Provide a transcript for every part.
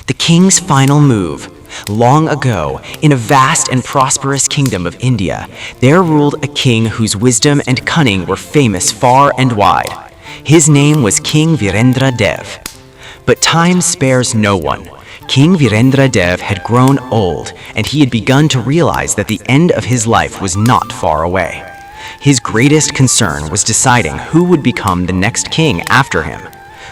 The king's final move. Long ago, in a vast and prosperous kingdom of India, there ruled a king whose wisdom and cunning were famous far and wide. His name was King Virendra Dev. But time spares no one. King Virendra Dev had grown old, and he had begun to realize that the end of his life was not far away. His greatest concern was deciding who would become the next king after him.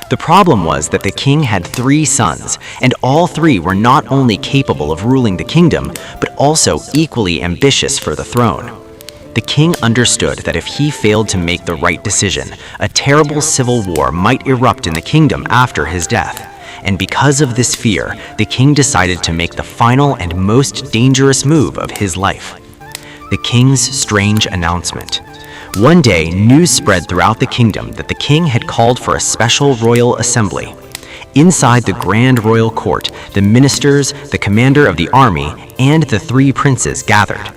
The problem was that the king had 3 sons, and all 3 were not only capable of ruling the kingdom, but also equally ambitious for the throne. The king understood that if he failed to make the right decision, a terrible civil war might erupt in the kingdom after his death. And because of this fear, the king decided to make the final and most dangerous move of his life. The king's strange announcement. One day, news spread throughout the kingdom that the king had called for a special royal assembly. Inside the grand royal court, the ministers, the commander of the army, and the 3 princes gathered.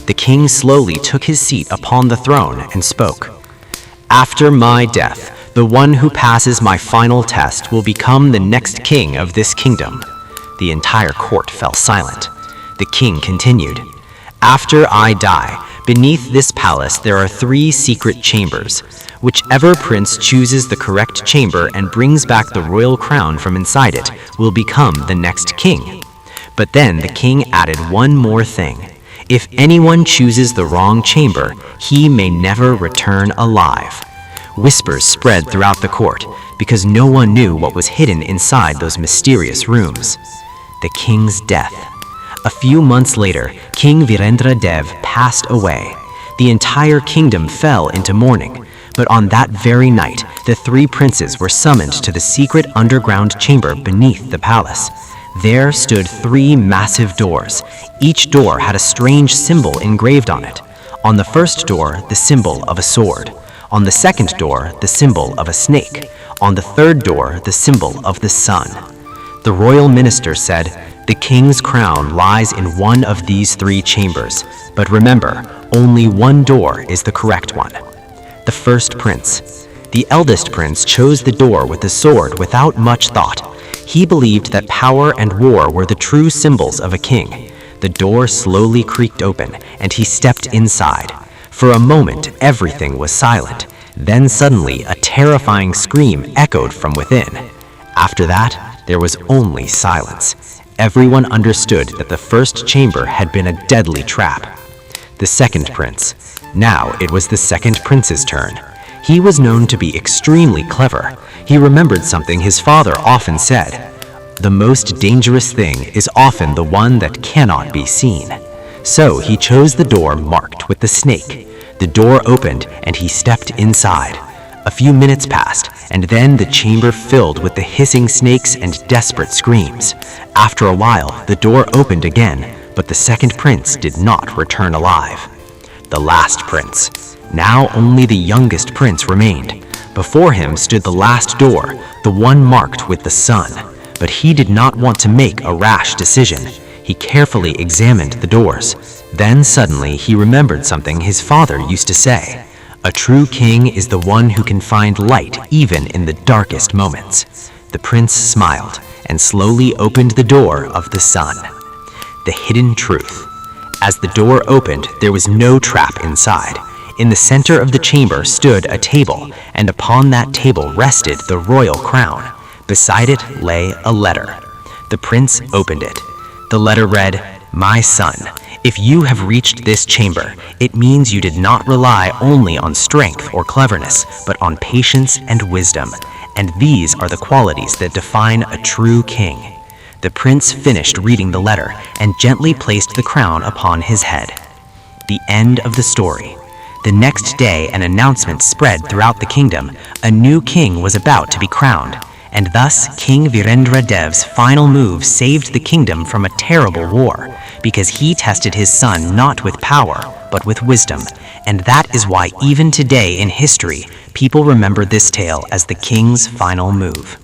The king slowly took his seat upon the throne and spoke. "After my death, the one who passes my final test will become the next king of this kingdom." The entire court fell silent. The king continued. "After I die, beneath this palace there are 3 secret chambers. Whichever prince chooses the correct chamber and brings back the royal crown from inside it will become the next king." But then the king added one more thing. "If anyone chooses the wrong chamber, he may never return alive." Whispers spread throughout the court because no one knew what was hidden inside those mysterious rooms. The king's death. A few months later, King Virendra Dev passed away. The entire kingdom fell into mourning, but on that very night, the 3 princes were summoned to the secret underground chamber beneath the palace. There stood 3 massive doors. Each door had a strange symbol engraved on it. On the first door, the symbol of a sword. On the second door, the symbol of a snake. On the third door, the symbol of the sun. The royal minister said, "The king's crown lies in one of these 3 chambers, but remember, only one door is the correct one." The first prince. The eldest prince chose the door with the sword without much thought. He believed that power and war were the true symbols of a king. The door slowly creaked open, and he stepped inside. For a moment, everything was silent. Then suddenly, a terrifying scream echoed from within. After that, there was only silence. Everyone understood that the first chamber had been a deadly trap. The second prince. Now it was the second prince's turn. He was known to be extremely clever. He remembered something his father often said. "The most dangerous thing is often the one that cannot be seen." So he chose the door marked with the snake. The door opened and he stepped inside. A few minutes passed, and then the chamber filled with the hissing snakes and desperate screams. After a while, the door opened again, but the second prince did not return alive. The last prince. Now only the youngest prince remained. Before him stood the last door, the one marked with the sun. But he did not want to make a rash decision. He carefully examined the doors. Then suddenly he remembered something his father used to say. "A true king is the one who can find light even in the darkest moments." The prince smiled and slowly opened the door of the sun. The hidden truth. As the door opened, there was no trap inside. In the center of the chamber stood a table, and upon that table rested the royal crown. Beside it lay a letter. The prince opened it. The letter read, "My son, if you have reached this chamber, it means you did not rely only on strength or cleverness, but on patience and wisdom. And these are the qualities that define a true king." The prince finished reading the letter and gently placed the crown upon his head. The end of the story. The next day, an announcement spread throughout the kingdom. A new king was about to be crowned. And thus, King Virendra Dev's final move saved the kingdom from a terrible war, because he tested his son not with power, but with wisdom. And that is why even today in history, people remember this tale as the king's final move.